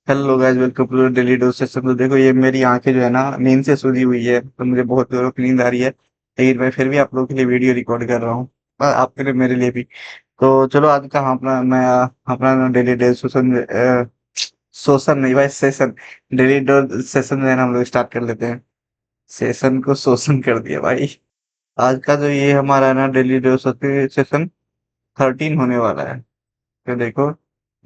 Hello guys, welcome to daily dose session. तो देखो, ये मेरी आंखें जो है ना नींद से सूजी हुई है, तो मुझे बहुत जोरों की नींद आ रही है, लेकिन मैं फिर भी आप लोगों के लिए वीडियो रिकॉर्ड कर रहा हूँ। आपके लिए, मेरे लिए भी। तो चलो, आज का हम अपना मैं अपना डेली डोज सेशन, शोषण नहीं भाई, सेशन। डेली डोज सेशन जो है ना, हम लोग स्टार्ट कर लेते हैं। सेशन को शोषण कर दिया भाई। आज का जो ये हमारा है ना डेली डोज सेशन 13 होने वाला है। तो देखो,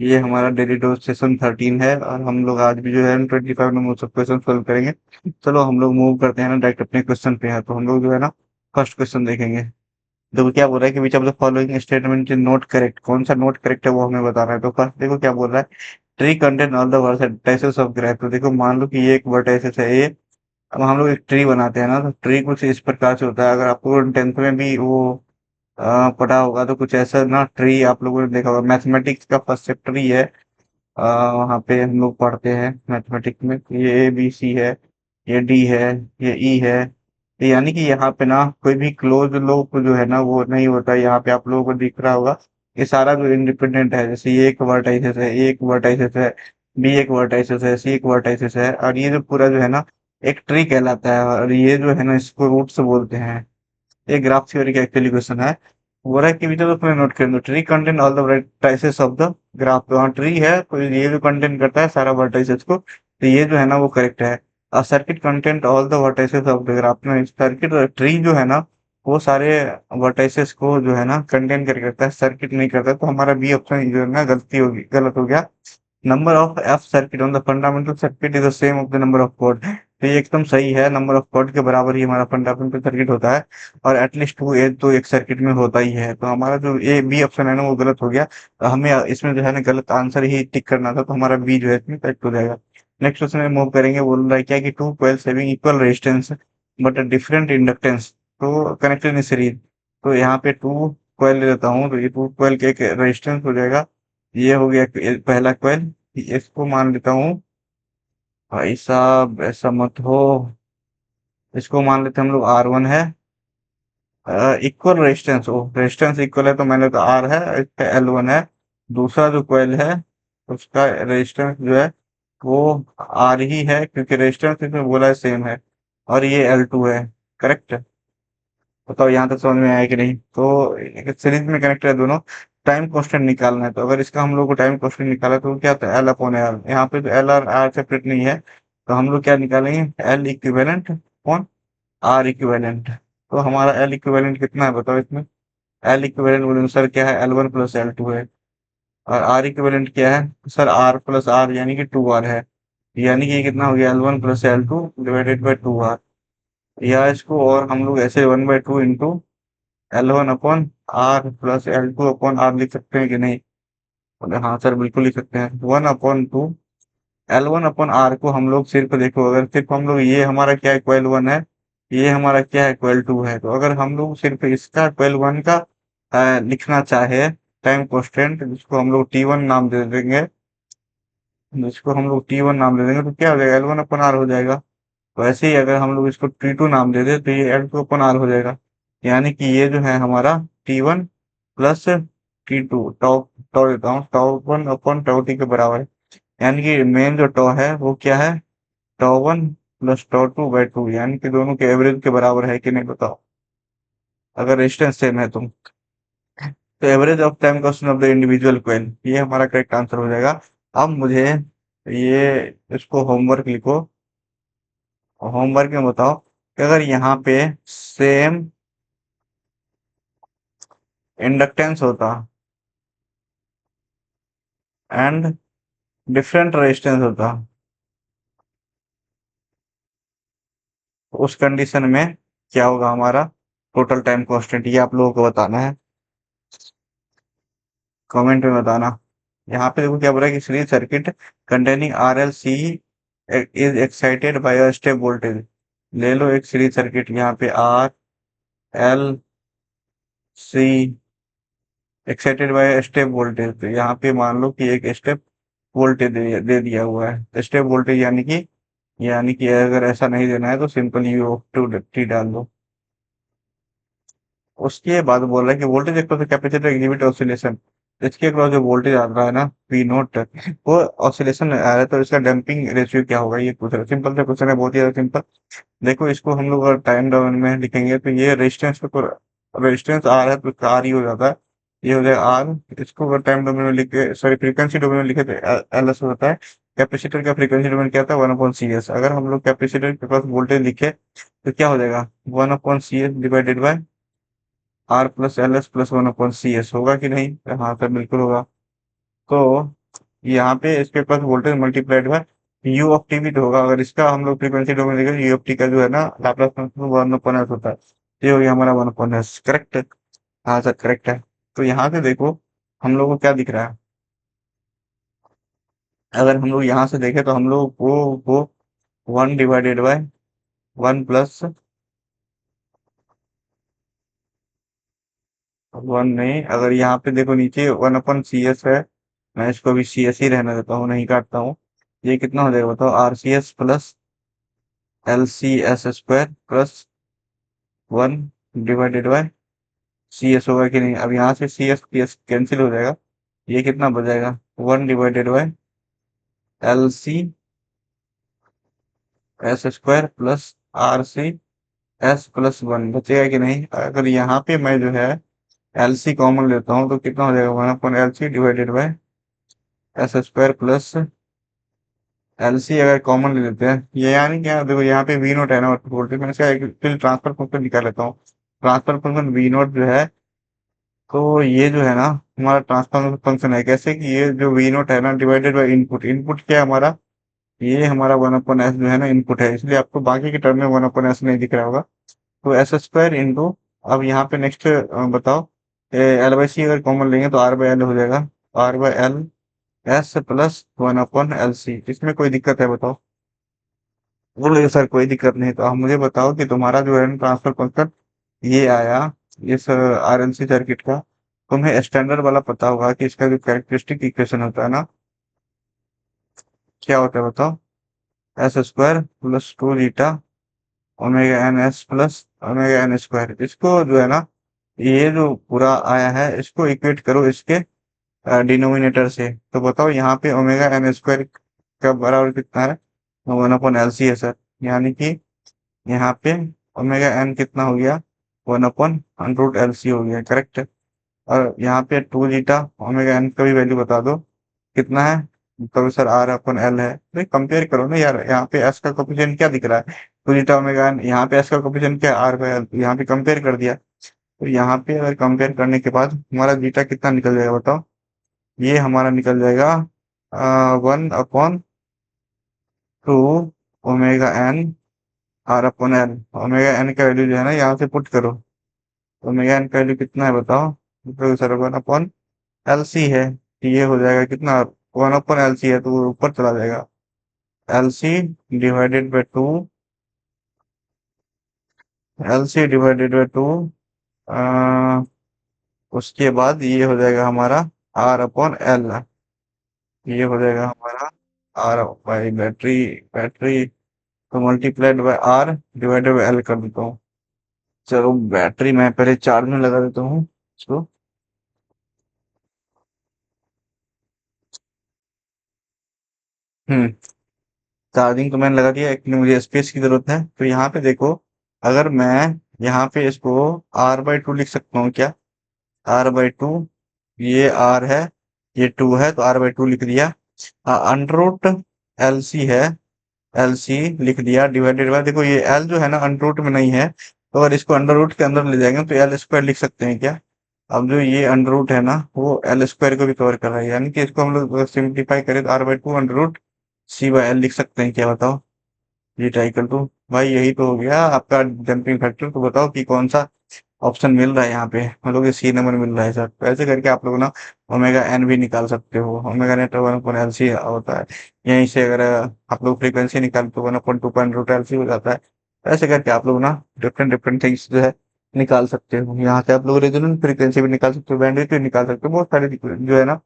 ये हमारा डेली डोज सेशन 13 है, और हम लोग आज भी जो है 25 नंबर सब क्वेश्चन सोल्व करेंगे। चलो, हम लोग मूव करते हैं ना डायरेक्ट अपने क्वेश्चन पे। है तो हम लोग जो है ना फर्स्ट क्वेश्चन देखेंगे। देखो क्या बोल रहा है कि विच of the following statement is not correct. कौन सा नॉट करेक्ट है वो हमें बताना है। तो फर्स्ट देखो क्या बोल रहा है, tree contain all the vertices of graph. तो देखो, मान लो कि ये एक वर्टिसेस है ये। अब हम लोग एक ट्री बनाते हैं ना, तो ट्री कुछ इस प्रकार से होता है। अगर आपको 10th में भी वो पढ़ा होगा, तो कुछ ऐसा ना ट्री आप लोगों ने देखा होगा। मैथमेटिक्स का फर्स्ट चैप्टर ही है। वहाँ पे हम लोग पढ़ते हैं मैथमेटिक्स में, ये ए बी सी है, ये डी है, ये ई है। तो यानी कि यहाँ पे ना कोई भी क्लोज लूप जो है ना वो नहीं होता। यहाँ पे आप लोगों को दिख रहा होगा, ये सारा जो इंडिपेंडेंट है, जैसे ये एक वर्टाइसिस है, ये एक वर्टाइसिस है, बी एक वर्टाइसिस है, सी एक वर्टाइसिस है, और ये जो पूरा जो है ना एक ट्री कहलाता है। और ये जो है ना इसको रूट्स बोलते हैं। ये ग्राफ थ्योरी का एक्चुअली क्वेश्चन है। वो रहा कि तो तुम्हें नोट कर दो, tree contain all the vertices of the graph. तो हाँ, ट्री है तो ये जो कंटेन करता है सारा वर्टाइसेस को, तो ये जो है ना वो करेक्ट है। और circuit content all the vertices of the graph में, सर्किट ट्री जो है ना वो सारे वर्टाइसेस को जो है ना कंटेन करके रखता है, सर्किट नहीं करता। तो हमारा बी ऑप्शन जो है ना गलती होगी, गलत हो गया। Number of F circuit on the fundamental circuit is the same of the number of chord. तो ये एकदम सही है, नंबर ऑफ कॉर्ड के बराबर ही हमारा फंडामेंटल सर्किट होता है। और एटलीस्ट 2 एज तो एक सर्किट में होता ही है। तो हमारा जो ए बी ऑप्शन है ना वो गलत हो गया। तो हमें इसमें जो है ना गलत आंसर ही टिक करना था, तो हमारा बी जो है इसमें करेक्ट हो जाएगा। नेक्स्ट क्वेश्चन में मूव करेंगे। बोल रहा है क्या कि two coils having equal resistance but different inductance तो कनेक्टेड इन सीरीज। तो यहाँ पे टू कॉइल ले लेता हूँ, तो ये टू कॉइल के एक रेजिस्टेंस हो जाएगा। ये हो गया पहला कॉइल। इसको मान लेता हूँ, भाई साहब ऐसा मत हो, इसको मान लेते हैं हम लोग R1 है। इक्वल रेजिस्टेंस, ओ रेजिस्टेंस इक्वल है तो मैंने तो R है, इस पे L1 है। दूसरा जो कॉइल है उसका रेजिस्टेंस जो है वो R ही है, क्योंकि रेजिस्टेंस इसमें बोला है सेम है। और ये L2 है। करेक्ट। बताओ यहाँ तक समझ में आया कि नहीं। तो सीरीज में कनेक्ट है दोनों। टाइम कांस्टेंट निकालना है, तो अगर इसका हम लोग को टाइम कांस्टेंट निकाला तो क्या था, एल अपॉन आर। यहाँ पे तो एल और आर सेपरेट नहीं है, तो हम लोग क्या निकालेंगे, L equivalent upon R equivalent. तो हमारा एल इक्विवेलेंट कितना है बताओ इसमें। एल इक्विवेलेंट सर क्या है, L1 प्लस L2 है। और आर इक्विवेलेंट क्या है सर, आर प्लस आर यानी कि 2R है। यानी कि ये कितना हो गया, L1 plus L2 divided by 2R। या इसको और हम लोग ऐसे 1/2 into L1 upon R plus L2 upon R लिख सकते हैं कि नहीं। बोले हाँ सर, बिल्कुल लिख सकते हैं। 1/2 L1 अपॉन आर को हम लोग सिर्फ देखो, अगर सिर्फ हम लोग ये हमारा क्या है, कॉइल 1 है, ये हमारा क्या है, कॉइल 2 है। तो अगर हम लोग सिर्फ इसका कॉइल 1 का लिखना चाहे टाइम कांस्टेंट, जिसको हम लोग T1 नाम दे देंगे, जिसको हम लोग T1 नाम दे देंगे, तो क्या हो जाएगा, L1 अपॉन आर हो जाएगा। वैसे ही अगर हम लोग इसको T2 नाम दे दे तो ये L2 अपॉन आर हो जाएगा। यानी कि ये जो है हमारा T1 प्लस T2, टॉ टॉ देता हूँ, टॉ 1 अपॉन टॉ टी के बराबर है। यानी कि मेन जो टॉ है वो क्या है, टॉ 1 प्लस टॉ 2/2। यानी कि दोनों के एवरेज के बराबर है कि नहीं बताओ, अगर रेजिस्टेंस सेम है तो। Average of time constant of the individual coil, ये हमारा करेक्ट आंसर हो जाएगा। अब मुझे ये, इसको होमवर्क लिखो। होमवर्क में बताओ कि अगर यहाँ पे सेम इंडक्टेंस होता एंड डिफरेंट रेजिस्टेंस होता, तो उस कंडीशन में क्या होगा हमारा टोटल टाइम कांस्टेंट, ये आप लोगों को बताना है, कमेंट में बताना। यहाँ पे देखो क्या बोल रहा है कि series circuit containing R L C is excited by a step voltage. ले लो एक सीरीज सर्किट, यहाँ पे R L C excited by step voltage. तो यहाँ पे मान लो कि एक स्टेप वोल्टेज दे दिया हुआ है। स्टेप वोल्टेज यानी कि अगर ऐसा नहीं देना है तो सिंपल यू टू टी डाल दो। उसके बाद बोल रहा है कि voltage equal to capacitor exhibit oscillation. इसके अक्रॉस जो वोल्टेज आ रहा है ना वी नोट, वो ऑसिलेशन आ रहा है, तो इसका डैम्पिंग रेशियो क्या होगा, ये पूछ रहा है। सिंपल सा क्वेश्चन है, बहुत ही ज्यादा सिंपल। देखो इसको हम लोग अगर टाइम डोमेन में लिखेंगे तो ये रेजिस्टेंस पे, रेजिस्टेंस आर है तो आर ही हो जाता है, ये हो जाएगा आर। इसको अगर टाइम डोमेन में लिखे, सॉरी फ्रीक्वेंसी डोमेन में लिखे तो एल एस होता है। कैपेसिटर का फ्रीक्वेंसी डोमेन क्या था, 1/CS। अगर हम लोग कैपेसिटर के पास वोल्टेज लिखे तो क्या हो जाएगा, 1/CS divided by R plus L S plus 1/CS। होगा कि नहीं, हाँ सर बिल्कुल होगा। तो यहाँ पे इसके पास voltage multiplied by u of t भी तो होगा। अगर इसका हम लोग फ्रीक्वेंसी डोमेन देखें, यू ऑफ टी का जो है ना लाप्लास ट्रांसफॉर्म 1/s होता है, ये हो गया हमारा 1/s। करेक्ट है, हाँ सर करेक्ट है। तो यहाँ से देखो हम लोग को क्या दिख रहा है, अगर हम लोग यहाँ से देखें तो हम लोग वो 1/1 प्लस 1 नहीं, अगर यहाँ पे देखो नीचे 1/CS है, मैं इसको भी CS ही रहने देता हूँ, नहीं काटता हूँ। ये कितना हो जाएगा बताओ, RCS plus LCS² plus 1/, CS होगा कि नहीं। अब यहाँ से CS कैंसिल हो जाएगा, ये कितना बचेगा, 1/LCS² प्लस RCS+1 बचेगा कि नहीं। अगर यहाँ पे मैं जो है LC कॉमन लेता हूँ तो कितना हो जाएगा, 1/LC divided by S² plus LC। अगर कॉमन ले लेते हैं, ये यानी क्या, देखो यहाँ पे वी नोट है ना वोल्टेज, मैं इसका एक ट्रांसफर फंक्शन निकाल लेता हूँ। ट्रांसफर फंक्शन वी नोट जो है, तो ये जो है ना हमारा ट्रांसफर फंक्शन है कैसे, कि ये जो वी नोट है ना डिवाइडेड बाय इनपुट, इनपुट क्या है हमारा, ये हमारा 1/s जो है ना इनपुट है, इसलिए आपको बाकी के टर्म में 1/s नहीं दिख रहा होगा। तो S² इंटू, अब यहाँ पे नेक्स्ट बताओ, L/C अगर कॉमन लेंगे तो R/L हो जाएगा, R/L S प्लस 1/LC। इसमें कोई दिक्कत है बताओ। बोलो सर कोई दिक्कत नहीं, तो आप मुझे बताओ कि तुम्हारा जो है ट्रांसफर फंक्शन ये आया इस RLC सर्किट का, तुम्हें स्टैंडर्ड वाला पता होगा कि इसका जो कैरेक्टरिस्टिक इक्वेशन होता है ना, क्या होता है बताओ, S² plus 2 omega NS plus omega N²। इसको जो है ना, ये जो पूरा आया है इसको इक्वेट करो इसके डिनोमिनेटर से, तो बताओ यहाँ पे ओमेगा N² का बराबर कितना है, 1/LC है सर। यानी कि यहाँ पे ओमेगा एन कितना हो गया, 1/√LC हो गया। करेक्ट है। और यहाँ पे 2 जीटा ओमेगा एन का भी वैल्यू बता दो कितना है, तो सर R/L है। तो कंपेयर करो ना यार, यहाँ पे एस का कोफिशिएंट क्या दिख रहा है, 2 जीटा ओमेगा एन, यहाँ पे एस का कोफिशिएंट क्या है, R/L। यहाँ पे कंपेयर कर दिया, तो यहाँ पे अगर कंपेयर करने के बाद हमारा जीटा कितना निकल जाएगा बताओ, ये हमारा निकल जाएगा 1/2 omega N R/L। Omega N का वैल्यू जो है ना यहाँ से पुट करो, ओमेगा एन का वैल्यू कितना है बताओ, तो सर 1/LC है, तो ये हो जाएगा कितना, 1/LC है तो वो ऊपर चला जाएगा, LC divided by 2, LC divided by 2, उसके बाद ये हो जाएगा हमारा R/L। ये हो जाएगा हमारा आर बाई बैटरी, बैटरी तो multiplied by R divided by L कर देता हूँ। चलो बैटरी मैं पहले चार्ज में लगा देता हूँ इसको। हम्म, चार्जिंग तो मैंने लगा दिया, एक्चुअली मुझे स्पेस की जरूरत है। तो यहाँ पे देखो, अगर मैं यहाँ पे इसको R/2 लिख सकता हूँ क्या, R/2, ये R है, ये 2 है, तो R/2 लिख दिया। अंडर एल सी है, एल सी लिख दिया डिवाइडेड बाय, देखो ये L जो है ना अंडर रूट में नहीं है, तो अगर इसको अंडर रूट के अंदर ले जाएंगे तो L² लिख सकते हैं क्या। अब जो ये अंडर रूट है ना वो L² को भी कवर कर रहा है, यानी कि इसको हम लोग सिंप्लीफाई करें तो R/2 अंडर रूट C/L लिख सकते हैं क्या बताओ। जी टाइकल टू, भाई यही तो हो गया आपका जंपिंग फैक्टर। तो बताओ कि कौन सा ऑप्शन मिल रहा है यहाँ पे, हम लोग सी नंबर मिल रहा है सर। तो ऐसे करके आप लोग ना ओमेगा एन भी निकाल सकते हो, ओमेगा नेट 1/LC होता है। यहीं से अगर आप लोग फ्रीक्वेंसी निकाल तो 1/2 हो जाता है। तो ऐसे करके आप लोग ना डिफरेंट डिफरेंट थिंग्स जो है निकाल सकते हो। यहाँ से आप लोग रेजोनेंट फ्रीक्वेंसी भी निकाल सकते हो, बैंडविड्थ भी निकाल सकते हो, बहुत सारे जो है ना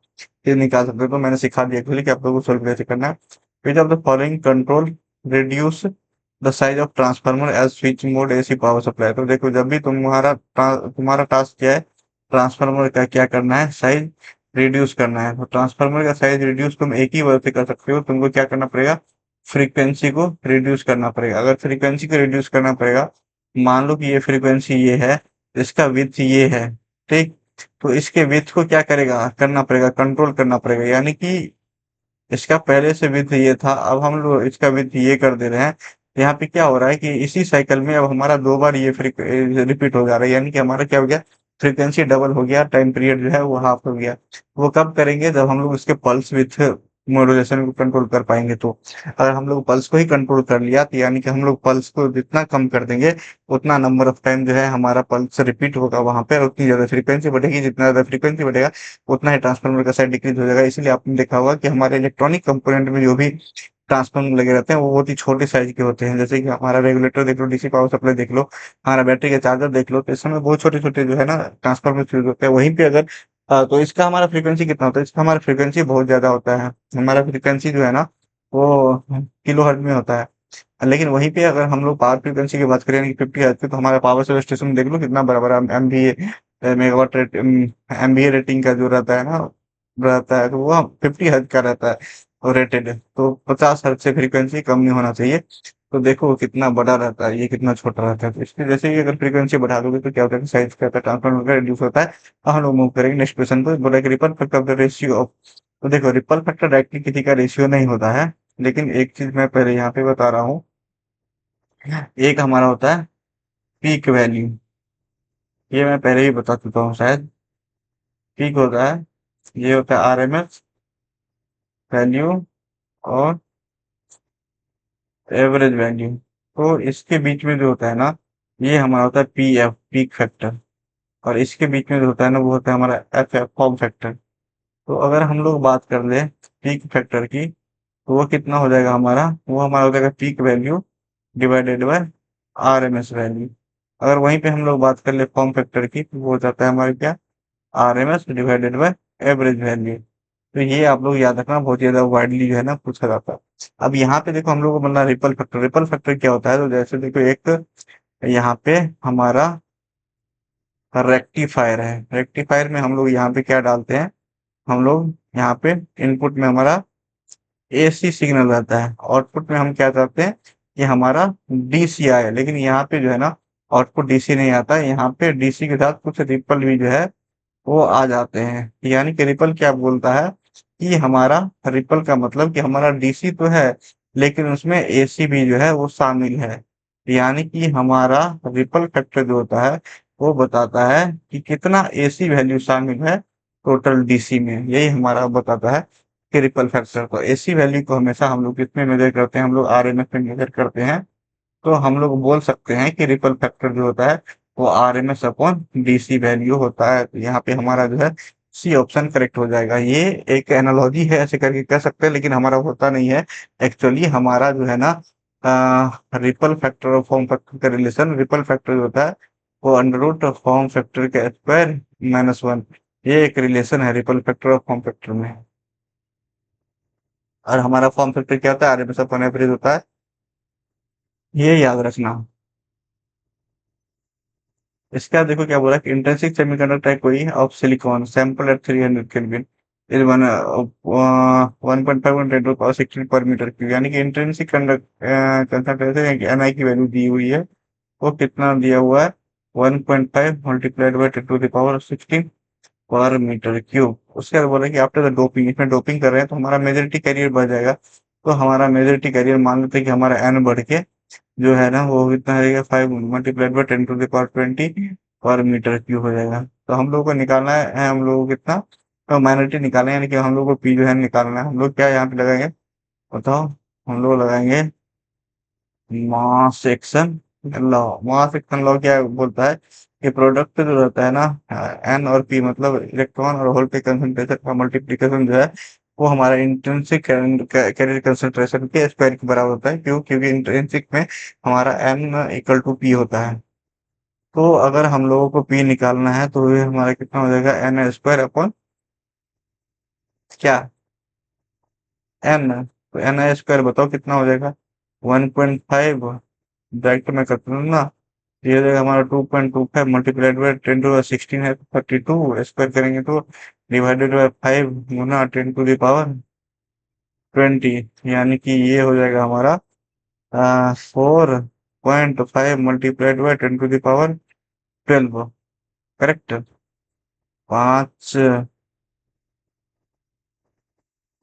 ये निकाल सकते हो। तो मैंने सिखा दिया एक्चुअली कि आप लोगों को सोल्व कैसे करना है। Which of the following control reduce the size of transformer as switch mode AC power supply. तो देखो जब भी तुम्हारा तुम्हारा टास्क क्या है, ट्रांसफार्मर का क्या करना है, साइज रिड्यूस करना है। तो ट्रांसफार्मर का साइज रिड्यूस तुम एक ही वर्ड से कर सकते हो, तुमको क्या करना पड़ेगा, फ्रीक्वेंसी को रिड्यूस करना पड़ेगा। अगर फ्रीक्वेंसी को रिड्यूस करना पड़ेगा, मान लो कि ये फ्रीक्वेंसी ये है, इसका विड्थ ये है, ठीक। तो इसके विड्थ को क्या करेगा, करना पड़ेगा, कंट्रोल करना पड़ेगा। यानी कि इसका पहले से विड्थ ये था, अब हम लोग इसका विड्थ ये कर दे रहे हैं। यहाँ पे क्या हो रहा है कि इसी साइकिल में अब हमारा 2 बार ये रिपीट हो जा रहा है, यानी कि हमारा क्या हो गया, फ्रीक्वेंसी डबल हो गया, टाइम पीरियड जो है वो हाफ हो गया। वो कब करेंगे, जब हम लोग उसके पल्स विड्थ मॉड्यूलेशन को कंट्रोल कर पाएंगे तो। अगर हम लोग पल्स को ही कंट्रोल कर लिया, तो यानी कि हम लोग पल्स को जितना कम कर देंगे, उतना नंबर ऑफ टाइम जो है हमारा पल्स रिपीट होगा वहां पे, और उतनी ज्यादा फ्रीक्वेंसी बढ़ेगी। जितना ज्यादा फ्रीक्वेंसी बढ़ेगा, उतना ही ट्रांसफार्मर का साइज डिक्रीज हो जाएगा। इसलिए आपने देखा होगा कि हमारे इलेक्ट्रॉनिक कंपोनेंट में जो भी ट्रांसफार्मर लगे रहते हैं, वो बहुत ही छोटे साइज के होते हैं। जैसे कि हमारा रेगुलेटर देख लो, डीसी पावर सप्लाई देख लो, हमारा बैटरी का चार्जर देख लो, तो इस समय बहुत छोटे छोटे जो है ना ट्रांसफार्मर यूज होते हैं। वहीं पे अगर तो इसका हमारा फ्रीक्वेंसी कितना होता है, इसका हमारा फ्रीक्वेंसी बहुत ज्यादा होता है। हमारा फ्रीक्वेंसी जो है ना, वो किलो हर्ट्ज में होता है। लेकिन वहीं पे अगर हम लोग पावर फ्रीक्वेंसी की बात करें, यानी कि 50 हर्ट्ज पे, तो हमारा पावर सब स्टेशन देख लो कितना बड़ा बड़ा MBA megawatt rate MBA rating का जो रहता है ना, रहता है, तो वो 50 हर्ट्ज का रहता है और रेटेड। तो 50 हर्ट्ज से फ्रीक्वेंसी कम नहीं होना चाहिए। तो देखो वो कितना बड़ा रहता है, ये कितना छोटा रहता है। तो इसके जैसे ही अगर फ्रीक्वेंसी बढ़ा दोगे, तो क्या होता है कि साइज क्या होता है, ट्रांसफार्मर का रिड्यूस होता है। अब हम लोग मूव करेंगे नेक्स्ट क्वेश्चन पे, बोला कि ripple factor of the ratio of. तो देखो रिपल फैक्टर डायरेक्टली किसी का रेशियो नहीं होता है, लेकिन एक चीज मैं पहले यहाँ पे बता रहा हूँ। एक हमारा होता है पीक वैल्यू, ये मैं पहले ही बता चुका हूँ शायद। पीक होता है, ये होता है आरएमएस वैल्यू और एवरेज वैल्यू। तो इसके बीच में जो होता है ना, ये हमारा होता है पीएफ, पीक फैक्टर। और इसके बीच में जो होता है ना, वो होता है हमारा एफ एफ, फॉर्म फैक्टर। तो अगर हम लोग बात कर ले पीक फैक्टर की, तो वो कितना हो जाएगा हमारा, वो हमारा हो जाएगा peak value divided by RMS value. अगर वहीं पे हम लोग बात कर ले फॉर्म फैक्टर की, तो वो हो जाता है हमारे क्या, RMS divided by average value. तो ये आप लोग याद रखना, बहुत ज्यादा वाइडली जो है ना पूछा जाता है। अब यहाँ पे देखो हम लोग को बनना रिपल फैक्टर। रिपल फैक्टर क्या होता है, तो जैसे देखो एक यहाँ पे हमारा रेक्टिफायर है। रेक्टिफायर में हम लोग यहाँ पे क्या डालते हैं, हम लोग यहाँ पे इनपुट में हमारा एसी सिग्नल रहता है, आउटपुट में हम क्या करते हैं, कि हमारा डीसी आए। लेकिन यहाँ पे जो है ना, आउटपुट डीसी नहीं आता है, यहाँ पे डीसी के साथ कुछ रिपल भी जो है वो आ जाते हैं। यानी कि रिपल क्या बोलता है, कि हमारा रिपल का मतलब कि हमारा डीसी तो है, लेकिन उसमें एसी भी जो है वो शामिल है। यानी कि हमारा रिपल फैक्टर जो होता है, वो बताता है कि कितना एसी वैल्यू शामिल है टोटल डीसी में। यही हमारा बताता है कि रिपल फैक्टर। तो एसी वैल्यू को हमेशा हम लोग कितने मेजर करते हैं, हम लोग आरएमएस में मेजर करते हैं। तो हम लोग बोल सकते हैं कि रिपल फैक्टर जो होता है, वो आरएमएस अपॉन डीसी वैल्यू होता है। तो यहाँ पे हमारा जो है सी ऑप्शन करेक्ट हो जाएगा। ये एक एनालॉजी है, ऐसे करके कह सकते हैं, लेकिन हमारा होता नहीं है। एक्चुअली हमारा जो है ना, रिपल फैक्टर और फॉर्म फैक्टर का रिलेशन, रिपल फैक्टर जो होता है वो अंडर रूट फॉर्म फैक्टर का स्क्वायर -1। ये एक रिलेशन है रिपल फैक्टर और फॉर्म फैक्टर में। और हमारा फॉर्म फैक्टर क्या होता है, आरएमएस अपॉन एवरेज होता है, ये याद रखना। इसका देखो क्या बोला कि इंट्रिंसिक सेमीकंडक्टर कोई of silicon sample at 300 kelvin is 1.5 पर मीटर क्यूब। यानी कि इंट्रिंसिक कंसंट्रेशन एनआई की वैल्यू दी हुई है, वो कितना दिया हुआ है, 1.5 multiplied by 10 to the power 16 पर मीटर क्यूब। उसके बाद बोला कि आफ्टर द डोपिंग, इसमें डोपिंग कर रहे हैं तो हमारा मेजोरिटी कैरियर बढ़ जाएगा। तो हमारा मेजोरिटी कैरियर मान लेते हैं कि हमारा एन बढ़ के जो है ना, वो कितना रहेगा, 5 × 10 to the power 20 पर मीटर क्यूब हो जाएगा। तो हम लोग को निकालना है, हम लोग को कितना, तो माइनॉरिटी निकालना है, यानी कि हम लोग को पी जो है निकालना है। हम लोग क्या यहाँ पे लगाएंगे, बताओ। हम लोग लगाएंगे mass action law. Mass action law क्या बोलता है, कि प्रोडक्ट जो रहता है ना, एन और पी मतलब इलेक्ट्रॉन और होल के कंसंट्रेशन का मल्टीप्लिकेशन जो है, वो हमारा इंट्रिंसिक कैरियर कंसंट्रेशन के स्क्वायर के बराबर होता है। क्यों, क्योंकि इंट्रिंसिक में हमारा एन इक्वल टू पी होता है। तो अगर हम लोगों को पी निकालना है, तो ये हमारा कितना हो जाएगा, एन स्क्वायर अपॉन क्या, एन। तो एन स्क्वायर बताओ कितना हो जाएगा, 1.5, ब्रैकेट में कर दूंगा, ये हो जाएगा हमारा 2.25 मल्टीप्लाइड बाय 10 टू द 16 है 32, स्क्वायर करेंगे तो डिवाइडेड बाय 5 गुना 10 टू द पावर 20, यानी कि ये हो जाएगा हमारा 4.5 multiplied by 10 to the power 12। Correct. 5,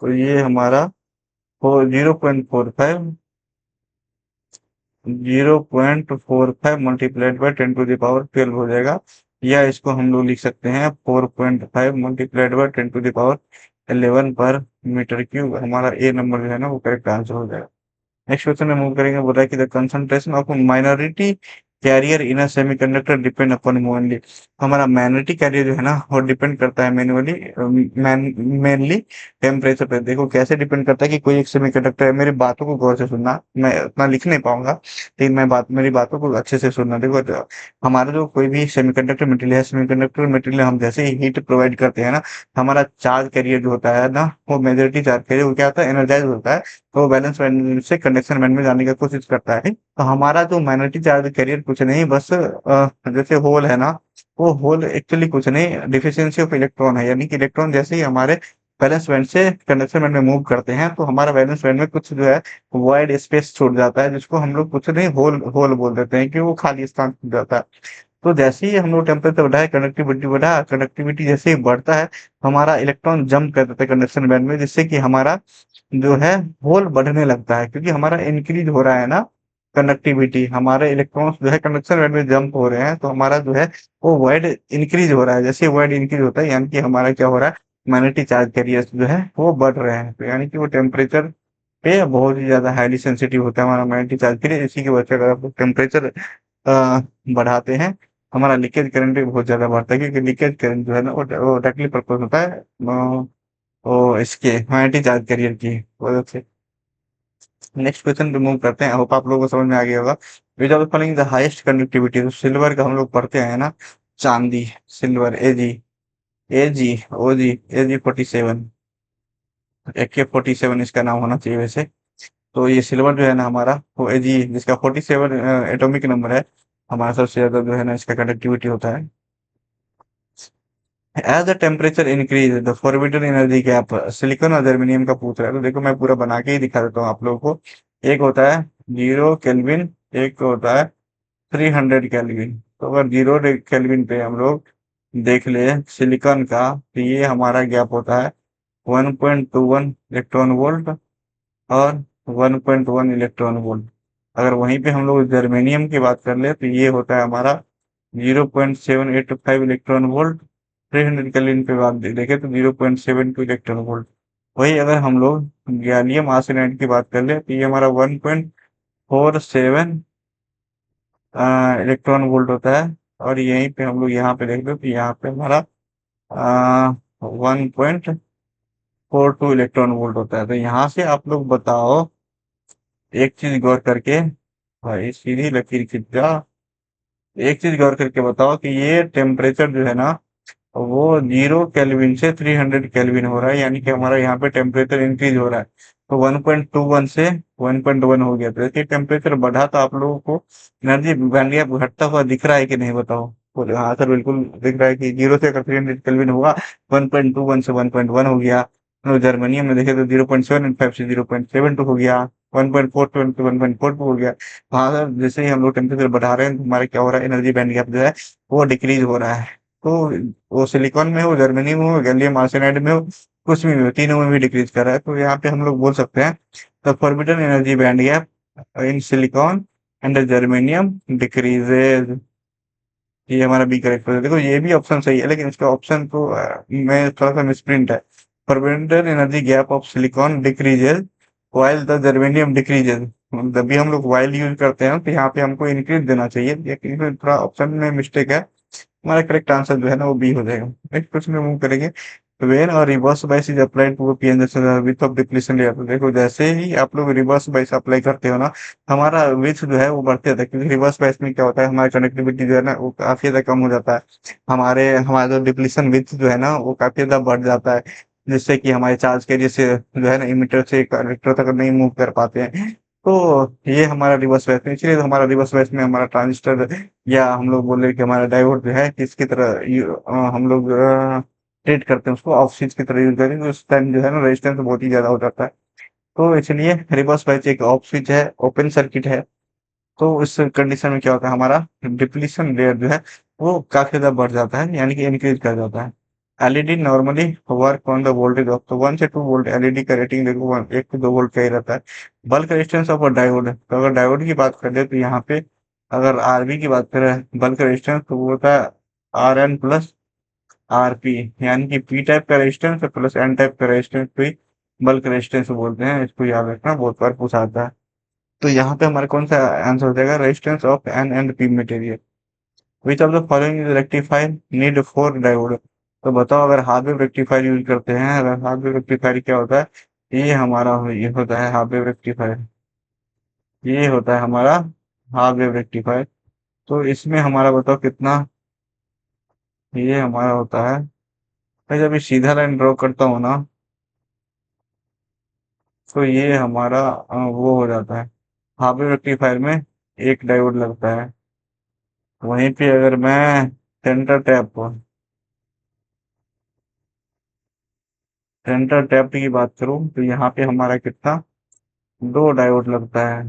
तो ये हमारा 0.45, 0.45 multiplied by 10 to the power 12 हो जाएगा। या इसको हम लोग लिख सकते हैं 4.5 multiplied by 10 to the power 11 पर मीटर क्यूब। हमारा ए नंबर जो है ना वो करेक्ट आंसर हो जाएगा। नेक्स्ट क्वेश्चन में मूव करेंगे, बोला है कि the concentration of minority carrier in a semiconductor depend upon manually. हमारा माइनॉरिटी कैरियर जो है ना वो डिपेंड करता है मैनुअली, मेनली टेम्परेचर पे। देखो कैसे डिपेंड करता है कि कोई एक सेमीकंडक्टर है, मेरी बातों को गौर से सुनना, मैं उतना लिख नहीं पाऊंगा लेकिन मेरी बातों को अच्छे से सुनना। देखो हमारा जो कोई भी सेमीकंडक्टर मटेरियल है, सेमीकंडक्टर मटेरियल हम जैसे ही हीट प्रोवाइड करते हैं ना, हमारा चार्ज कैरियर जो होता है ना, वो मेजॉरिटी चार्ज कैरियर वो क्या होता है, एनर्जाइज होता है। तो बैलेंस बैंड से कंडक्शन बैंड में जाने की कोशिश करता है। तो हमारा जो माइनॉरिटी चार्ज कैरियर कुछ नहीं, बस जैसे होल है ना, वो होल एक्चुअली कुछ नहीं, डिफिशियंसी ऑफ इलेक्ट्रॉन है। यानी कि इलेक्ट्रॉन जैसे ही हमारे वैलेंस बैंड से कंडक्शन बैंड में मूव करते हैं तो हमारा वैलेंस बैंड में कुछ जो है वाइड स्पेस छूट जाता है, जिसको हम लोग कुछ नहीं होल होल बोल देते हैं कि वो खाली स्थान छूट जाता है। तो जैसे ही हम लोग टेम्परेचर बढ़ाए, कंडक्टिविटी बढ़ा, कंडक्टिविटी जैसे ही बढ़ता है, हमारा इलेक्ट्रॉन जंप कर देता है कंडक्शन बैंड में, जिससे कि हमारा जो है होल बढ़ने लगता है, क्योंकि हमारा इंक्रीज हो रहा है ना कंडक्टिविटी, हमारे इलेक्ट्रॉन्स जो है कंडक्शन बैंड में जंप हो रहे हैं, तो हमारा जो है वो वाइड इंक्रीज हो रहा है। जैसे वाइड इंक्रीज होता है यानी कि हमारा क्या हो रहा है, मैग्नेटिक चार्ज कैरियर्स जो है वो बढ़ रहे हैं। तो यानी कि वो टेम्परेचर पे बहुत ही ज्यादा हाईली सेंसिटिव होता है हमारा मैग्नेटिक चार्ज कैरियर। इसी की वजह से अगर आप टेम्परेचर बढ़ाते हैं, हमारा लीकेज करंट भी बहुत ज्यादा बढ़ता है, क्योंकि लीकेज करंट जो है ना वो डायरेक्टली पर्पज होता है वो इसके मैग्नेटिक चार्ज कैरियर की वजह से। नेक्स्ट क्वेश्चन पे मूव करते हैं। होप आप लोगों को समझ में आ गया होगा। विच of the following the highest conductivity, तो सिल्वर का हम लोग पढ़ते हैं ना, चांदी, सिल्वर, एजी, एजी 47, AK-47 इसका नाम होना चाहिए वैसे। तो ये सिल्वर जो है ना हमारा, वो एजी जिसका 47 एटॉमिक नंबर है, हमारा सबसे ज्यादा जो है ना इसका कंडक्टिविटी होता है। As the temperature increase the forbidden energy gap, silicon और जर्मेनियम का पूछ रहा है। तो देखो मैं पूरा बना के ही दिखा देता हूँ आप लोगों को। एक होता है 0 केल्विन, एक होता है 300 केल्विन। तो अगर 0 केल्विन पे हम लोग देख ले सिलिकॉन का, तो ये हमारा गैप होता है 1.21 इलेक्ट्रॉन वोल्ट और 1.1 इलेक्ट्रॉन वोल्ट। अगर वहीं पे हम लोग जर्मेनियम की बात कर ले तो ये होता है हमारा 0.785 इलेक्ट्रॉन वोल्ट। 300 केल्विन पे बात देखें तो 0.72 इलेक्ट्रॉन वोल्ट। वही अगर हम लोग गैलियम आर्सेनाइड की बात कर ले तो ये हमारा 1.47 इलेक्ट्रॉन वोल्ट होता है। और यहीं पे हम लोग यहाँ पे देख लो तो यहाँ पे हमारा 1.42 इलेक्ट्रॉन वोल्ट होता है। तो यहाँ से आप लोग बताओ, एक चीज गौर करके, भाई सीधी लकीर खींच जा, एक चीज गौर करके बताओ कि ये टेम्परेचर जो है ना वो 0 केल्विन से 300 केल्विन हो रहा है, यानी कि हमारा यहाँ पे टेम्परेचर इंक्रीज हो रहा है। तो 1.21 से 1.1 हो गया। तो देखिए टेम्परेचर बढ़ा तो आप लोगों को एनर्जी बैंड गैप घटता हुआ दिख रहा है कि नहीं बताओ। बोले हाँ सर बिल्कुल दिख रहा है कि 0 से अगर 300 केल्विन होगा, 1.21 से 1.1 हो गया। तो जर्मनी में देखे तो 0.75 से 0.72 हो गया, 1.42 से 1.42 हो गया। हाँ सर जैसे ही हम लोग टेम्परेचर बढ़ा रहे हैं तो हमारा क्या हो रहा है, एनर्जी बैंड गैप जो है वो डिक्रीज हो रहा है। तो वो सिलिकॉन में हो, जर्मनी में हो, गैलियम आर्सेनाइड में हो, कुछ भी हो, तीनों में भी डिक्रीज कर रहा है। तो यहाँ पे हम लोग बोल सकते हैं the forbidden energy band gap in silicon and germanium decreases. ये हमारा बी करेक्ट है। देखो ये भी ऑप्शन सही है लेकिन इसका ऑप्शन तो में थोड़ा सा मिसप्रिंट है। Forbidden energy gap of silicon decreases while the germanium decreases. जब भी हम लोग वाइल यूज करते हैं तो यहाँ पे हमको इंक्रीज देना चाहिए, लेकिन थोड़ा ऑप्शन में मिस्टेक है। हमारा करेक्ट आंसर जो है ना वो बी हो जाएगा। नेक्स्ट क्वेश्चन में मूव करेंगे। वेन और reverse bias is applied to PN width of depletion layer. तो देखो जैसे ही आप लोग रिवर्स बाइस अप्लाई करते हो ना, हमारा विथ जो है वो बढ़ते जाता है, क्योंकि रिवर्स बाइस में क्या होता है, हमारा कनेक्टिविटी जो है ना वो काफी ज्यादा कम हो जाता है। हमारे हमारा जो डिप्लीशन विथ जो है ना वो काफी ज्यादा बढ़ जाता है, जिससे कि हमारे चार्ज के जैसे जो है ना इमिटर से कलेक्टर तक नहीं मूव कर पाते हैं। तो ये हमारा रिवर्स बायस में, इसलिए तो हमारा रिवर्स बायस में हमारा ट्रांजिस्टर या हम लोग बोले कि हमारा डायोड जो है किसकी तरह हम लोग ट्रीट करते हैं उसको, ऑफ स्विच की तरह यूज करेंगे, उस टाइम जो है ना रेजिस्टेंस बहुत ही ज्यादा हो जाता है। तो इसलिए रिवर्स बायस एक ऑफ स्विच है, ओपन सर्किट है। तो इस कंडीशन में क्या होता है, हमारा डिप्लीशन लेयर जो है वो काफी ज्यादा बढ़ जाता है, यानी कि इंक्रीज कर जाता है। LED normally work on the voltage of, तो 1 से 2 वोल्ट एलईडी का रेटिंग देखो 1 से 2 वोल्ट का ही रहता है। Bulk resistance of a diode, तो अगर डायोड की बात करें तो यहाँ पे अगर आरबी की बात करें बल्क रेजिस्टेंस, तो वो होता है R N plus R P, यानी कि पी टाइप का रेजिस्टेंस प्लस एन टाइप का रेजिस्टेंस को ही बल्क रेजिस्टेंस बोलते हैं। इसको याद रखना, बहुत बार पूछा आता है। तो यहाँ पे हमारा कौन सा आंसर हो जाएगा, resistance of N and P material. Which of the following is rectifier need for diode, तो बताओ अगर हाफ वेव रेक्टिफायर यूज करते हैं, अगर हाफ वेव रेक्टिफायर क्या होता है, ये होता है हाफ वेव रेक्टिफायर, ये होता है हमारा हाफ वेव रेक्टिफायर। तो इसमें हमारा बताओ कितना, ये हमारा होता है, मैं जब ये सीधा लाइन ड्रॉ करता हूँ ना, तो ये हमारा वो हो जाता है, हाफ वेव रेक्टिफायर में एक डायोड लगता है। वहीं पे अगर मैं सेंटर टैप सेंटर टैप की बात करूं तो यहाँ पे हमारा कितना, 2 डायोड लगता है।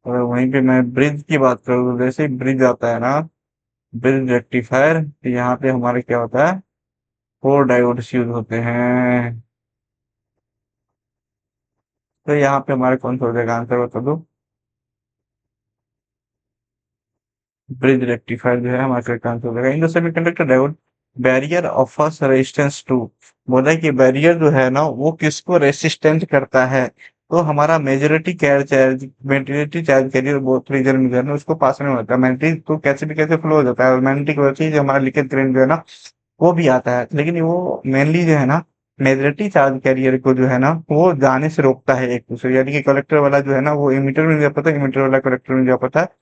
और वहीं पे मैं ब्रिज की बात करूँ तो जैसे ही ब्रिज आता है ना, ब्रिज रेक्टिफायर, तो यहाँ पे हमारे क्या होता है, 4 डायोड्स यूज होते हैं। तो यहाँ पे हमारे कौन सा हो जाएगा आंसर बता दो, ब्रिज रेक्टिफायर जो है हमारा करेक्ट आंसर हो जाएगा। In the semiconductor diode barrier offers resistance to, बोला कि बैरियर जो है ना वो किसको रेसिस्टेंट करता है, तो हमारा majority charge carrier both region में जो है ना उसको पास में होता है। मैग्नेटिक तो कैसे भी कैसे फ्लो हो जाता है, और मैग्नेटिक वजह से जो हमारा लीकेज करंट जो है ना वो भी आता है, लेकिन वो मेनली जो है ना मेजोरिटी चार्ज कैरियर को जो है ना वो जाने से रोकता है एक दूसरे, यानी कि कलेक्टर वाला जो है ना वो इमीटर में जा पाता है, इमीटर वाला कलेक्टर में जा पाता है।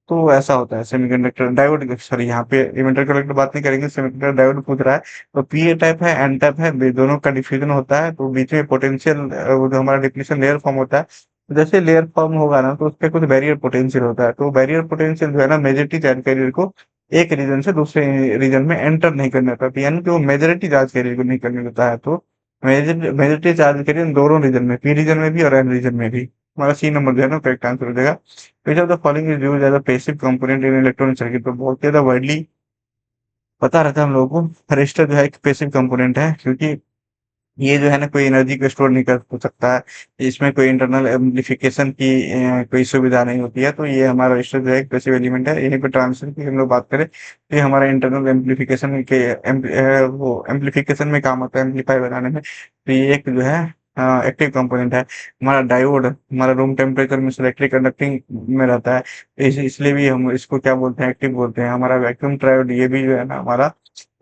तो ऐसा होता है सेमीकंडक्टर डायोड, सॉरी यहाँ पे इमीटर कलेक्टर बात नहीं करेंगे, सेमीकंडक्टर डायोड पूछ रहा है। तो पी ए टाइप है, एन टाइप है, दोनों का डिफ्यूजन होता है, तो बीच में पोटेंशियल वो जो हमारा डिप्लीशन लेयर फॉर्म होता है, तो जैसे लेयर फॉर्म होगा ना तो उसका कुछ बैरियर पोटेंशियल होता है, तो बैरियर पोटेंशियल जो है ना मेजोरिटी चार्ज कैरियर को एक रीजन से दूसरे रीजन में एंटर नहीं करने देता, तो यानी कि वो मेजोरिटी चार्ज कैरियर को नहीं करने देता है। तो मेजोरिटी चार्ज कैरियर दोनों रीजन में, पी रीजन में भी और एन रीजन में भी, हमारा सी नंबर जो है ना करेक्ट आंसर हो जाएगा। Which of the following is used as a passive component in electronic circuit, तो बहुत ज्यादा वाइडली पता रहता है हम लोगों को, रजिस्टर जो है एक पैसिव कंपोनेंट है, क्योंकि ये जो है ना कोई एनर्जी को स्टोर नहीं कर सकता है, इसमें कोई इंटरनल एम्प्लीफिकेशन की कोई सुविधा नहीं होती है। तो ये हमारा रजिस्टर जो है एक पैसिव एलिमेंट है। यहीं पे ट्रांजिस्टर की हम लोग बात करें तो ये हमारा इंटरनल एम्प्लीफिकेशन के वो एम्प्लीफिकेशन में काम आता है, एम्पलीफाई बनाने में। तो ये एक जो है एक्टिव कंपोनेंट है। हमारा डायोड हमारा रूम टेम्परेचर में इलेक्ट्रिक कंडक्टिंग में रहता है, इसलिए भी हम इसको क्या बोलते हैं, एक्टिव बोलते हैं। हमारा वैक्यूम ट्रायोड ये भी जो है ना हमारा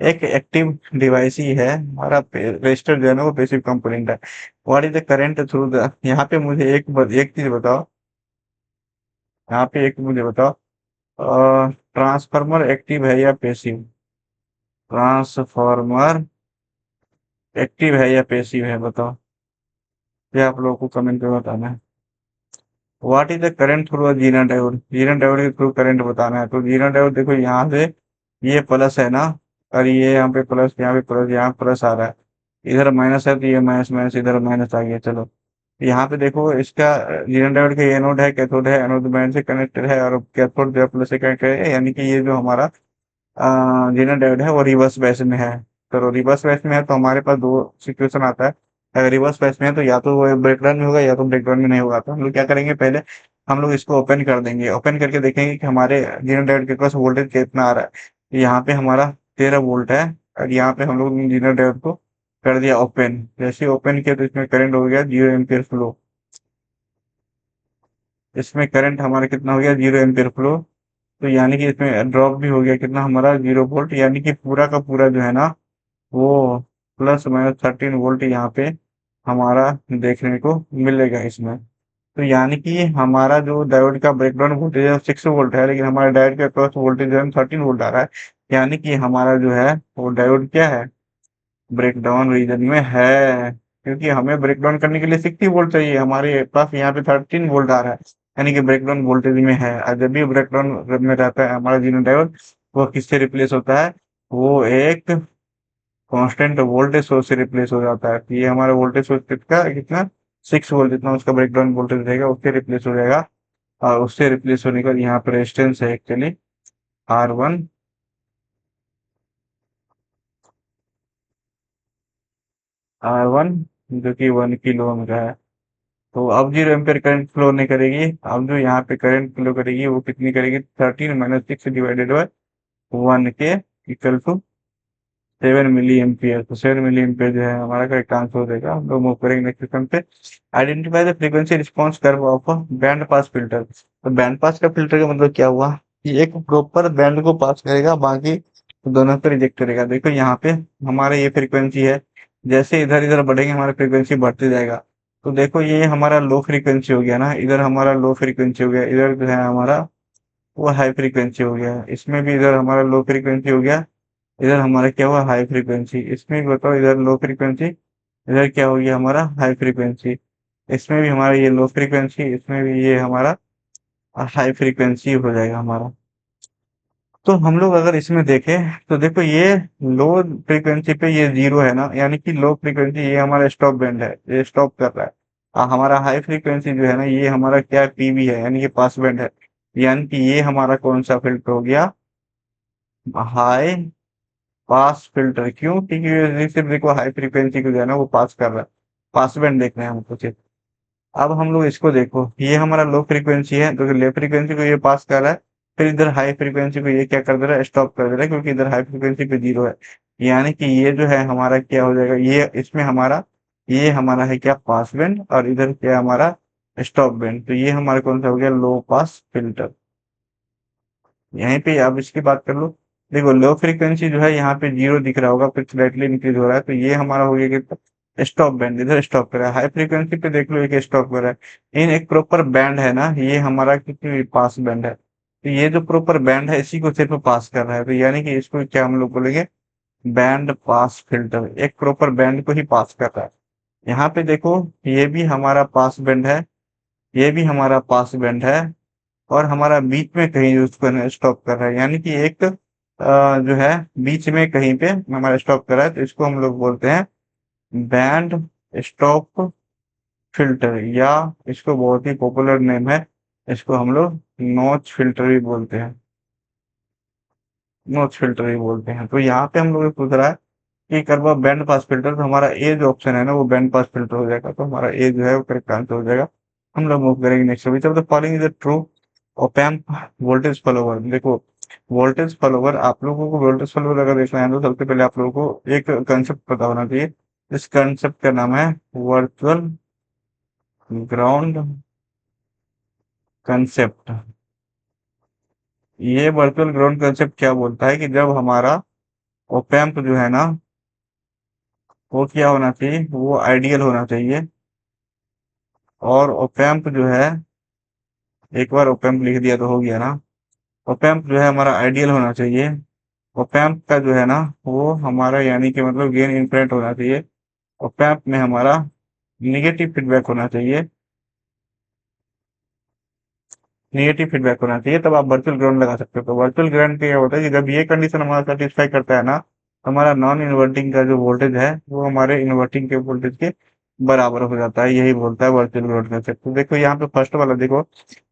एक एक्टिव डिवाइस ही है। हमारा रजिस्टर जो है ना वो पैसिव कंपोनेंट है। What is the current through the, यहाँ पे मुझे एक चीज बताओ, यहाँ पे एक मुझे बताओ, ट्रांसफार्मर एक्टिव है या पैसिव, ट्रांसफार्मर एक्टिव है या पैसिव है बताओ, ये आप लोगों को कमेंट में बताना है। What is the current through Zener diode, Zener diode के थ्रू करंट बताना है। तो जीना डायोड देखो यहाँ से ये प्लस है ना, और ये यहाँ पे प्लस, यहाँ पे प्लस, यहाँ प्लस आ रहा है, इधर माइनस है तो ये माइनस माइनस इधर माइनस आ गया। चलो यहाँ पे देखो इसका जीना डायोड का एनोड है, कैथोड है, एनोड बैंड से कनेक्टेड है और कैथोड जो है प्लस से कनेक्टेड है, यानी कि ये जो हमारा जीना डायोड है वो रिवर्स बैच में है। तो रिवर्स बैच में है तो हमारे पास दो सिचुएशन आता है, अगर रिवर्स बैच में है तो या तो वो ब्रेकडाउन में होगा या तो ब्रेकडाउन में नहीं होगा। तो हम लोग क्या करेंगे, पहले हम लोग इसको ओपन कर देंगे, ओपन करके देखेंगे कि हमारे जीना डायोड के पास वोल्टेज कितना आ रहा है। यहाँ पे हमारा 13 वोल्ट है, और यहाँ पे हम लोग जीना डायोड को कर दिया ओपन, जैसे ओपन किया तो इसमें करंट हो गया 0 एम्पियर फ्लो, इसमें करंट हमारा कितना हो गया 0 एम्पियर फ्लो। तो यानी कि इसमें ड्रॉप भी हो गया कितना हमारा 0 वोल्ट, यानी कि पूरा का पूरा जो है ना वो +-13 वोल्ट यहाँ पे हमारा देखने को मिलेगा इसमें। तो यानी कि हमारा जो डायोड का ब्रेकडाउन वोल्टेज है 6 वोल्ट है, लेकिन हमारे डायोड के क्रॉस वोल्टेज जो है 13 वोल्ट आ रहा है, यानी कि हमारा जो है वो डायोड क्या है, ब्रेकडाउन रीजन में है। क्योंकि हमें ब्रेक डाउन करने के लिए 60 वोल्ट चाहिए, हमारे पास यहाँ पे 13 वोल्ट आ रहा है, यानी कि ब्रेक डाउन वोल्टेज में है। और जब भी ब्रेक डाउन में रहता है हमारा जीरो डायोड, वो किससे रिप्लेस होता है, वो एक कांस्टेंट वोल्टेज सोर्स से रिप्लेस हो जाता है। तो ये हमारा वोल्टेज सोर्स कितना कितना 6 वोल्ट जितना उसका ब्रेकडाउन वोल्टेज रहेगा उससे रिप्लेस हो जाएगा। और उससे रिप्लेस होने के बाद यहाँ पर रेजिस्टेंस है एक्चुअली R1, R1 जो कि 1 किलो ओम का है। तो अब 0 एम्पियर करंट फ्लो नहीं करेगी, अब जो यहाँ पे करंट फ्लो करेगी वो कितनी करेगी, 13 - 6 डिवाइडेड बाय 1 के इक्वल टू 7 मिली एम्पियर। तो 7 मिली एम्पियर जो है हमारा करेक्ट आंसर हो जाएगा। हम लोग मूव करेंगे नेक्स्ट क्वेश्चन पे। Identify the frequency response curve of band pass filter. तो बैंड पास का फिल्टर का मतलब क्या हुआ कि एक प्रॉपर बैंड को पास करेगा, बाकी दोनों को रिजेक्ट करेगा। देखो यहाँ पे हमारा ये फ्रीक्वेंसी है, जैसे इधर इधर बढ़ेंगे हमारा फ्रीक्वेंसी बढ़ते जाएगा। तो देखो ये हमारा लो फ्रीक्वेंसी हो गया ना, इधर हमारा लो फ्रीक्वेंसी हो गया, इधर जो है हमारा वो हाई फ्रीक्वेंसी हो गया। इसमें भी इधर हमारा लो फ्रीक्वेंसी हो गया, इधर हमारा क्या हुआ हाई फ्रीक्वेंसी। इसमें भी बताओ इधर लो फ्रीक्वेंसी, इधर क्या हो गया हमारा हाई फ्रीक्वेंसी। इसमें भी हमारा ये लो फ्रीक्वेंसी, इसमें भी ये हमारा हाई फ्रीक्वेंसी हो जाएगा हमारा। तो हम लोग अगर इसमें देखें तो देखो ये लो फ्रीक्वेंसी पे ये जीरो है ना, यानी कि लो फ्रीक्वेंसी ये हमारा स्टॉप बैंड है, ये स्टॉप कर रहा है। हमारा हाई फ्रीक्वेंसी जो है ना ये हमारा क्या है, पीबी है, यानी कि पास बैंड है। यानी कि ये हमारा कौन सा फिल्टर हो गया, हाई पास फिल्टर। क्यों, क्योंकि ये सिर्फ देखो हाई फ्रीक्वेंसी को जो है ना वो पास कर रहा है, पास बैंड देखना है हमको सिर्फ। अब हम लोग इसको देखो, ये हमारा लो फ्रीक्वेंसी है तो लो फ्रीक्वेंसी को ये पास कर रहा है, फिर इधर हाई फ्रीक्वेंसी को ये क्या कर दे रहा है, स्टॉप कर दे रहा है, क्योंकि इधर हाई फ्रीक्वेंसी पे जीरो है। यानी कि ये जो है हमारा क्या हो जाएगा, ये इसमें हमारा ये हमारा है क्या पास बैंड, और इधर क्या हमारा स्टॉप बैंड। तो ये हमारा कौन सा हो गया, लो पास फिल्टर। यहीं पे अब इसकी बात कर लो। देखो लो फ्रीक्वेंसी जो है यहाँ पे जीरो दिख रहा होगा, फिर स्लाइटली इंक्रीज हो रहा है, तो ये हमारा हो गया कि स्टॉप बैंड, इधर स्टॉप कर रहा है। हाई फ्रीक्वेंसी पे देख लो एक स्टॉप कर रहा है। इन एक प्रॉपर बैंड है ना, ये हमारा कितनी पास बैंड है, तो ये जो प्रॉपर बैंड है इसी को सिर्फ पास कर रहा है। तो यानी कि इसको क्या हम लोग बोलेंगे, बैंड पास फिल्टर, एक प्रॉपर बैंड को ही पास कर रहा है। यहाँ पे देखो ये भी हमारा पास बैंड है, ये भी हमारा पास बैंड है, और हमारा बीच में कहीं उसको स्टॉप कर रहा है, यानी कि एक जो है बीच में कहीं पे हमारा स्टॉप कर रहा है। तो इसको हम लोग बोलते हैं बैंड स्टॉप फिल्टर, या इसको बहुत ही पॉपुलर नेम है, इसको हम लोग नॉच फिल्टर भी बोलते हैं, नॉच फिल्टर भी बोलते हैं। तो यहाँ पे हम लोग ये पूछ रहा है कि करवा बैंड पास फिल्टर, तो हमारा ए जो ऑप्शन है ना वो बैंड पास फिल्टर हो जाएगा। तो हमारा ए जो है वो करेक्ट आंसर हो जाएगा। हम लोग मूव करेंगे next. Which of the following is true op amp voltage follower. देखो वोल्टेज फॉलोवर, आप लोगों को वोल्टेज फॉलोवर अगर देखना है तो सबसे पहले आप लोगों को एक कंसेप्ट पता होना चाहिए। इस कंसेप्ट का नाम है वर्चुअल ग्राउंड कंसेप्ट। ये वर्चुअल ग्राउंड कंसेप्ट क्या बोलता है कि जब हमारा ओप एम्प जो है ना वो क्या होना चाहिए, वो आइडियल होना चाहिए। और ओप एम्प जो है, एक बार ओप एम्प लिख दिया तो हो गया ना। ओप एम्प जो है हमारा आइडियल होना चाहिए। ओप एम्प का जो है ना वो हमारा यानी कि मतलब गेन इनफिनिट होना चाहिए। ओप एम्प में हमारा निगेटिव फीडबैक होना चाहिए, निगेटिव फीडबैक होना चाहिए, तब आप वर्चुअल ग्राउंड लगा सकते हो। तो वर्चुअल ग्राउंड पे क्या होता है कि जब ये कंडीशन हमारा सेटिस्फाई करता है ना, तो हमारा नॉन इन्वर्टिंग का जो वोल्टेज है वो हमारे इन्वर्टिंग के वोल्टेज के बराबर हो जाता है। यही बोलता है वर्चुअल ग्राउंड कंसेप्ट। तो देखो यहाँ पे फर्स्ट वाला देखो,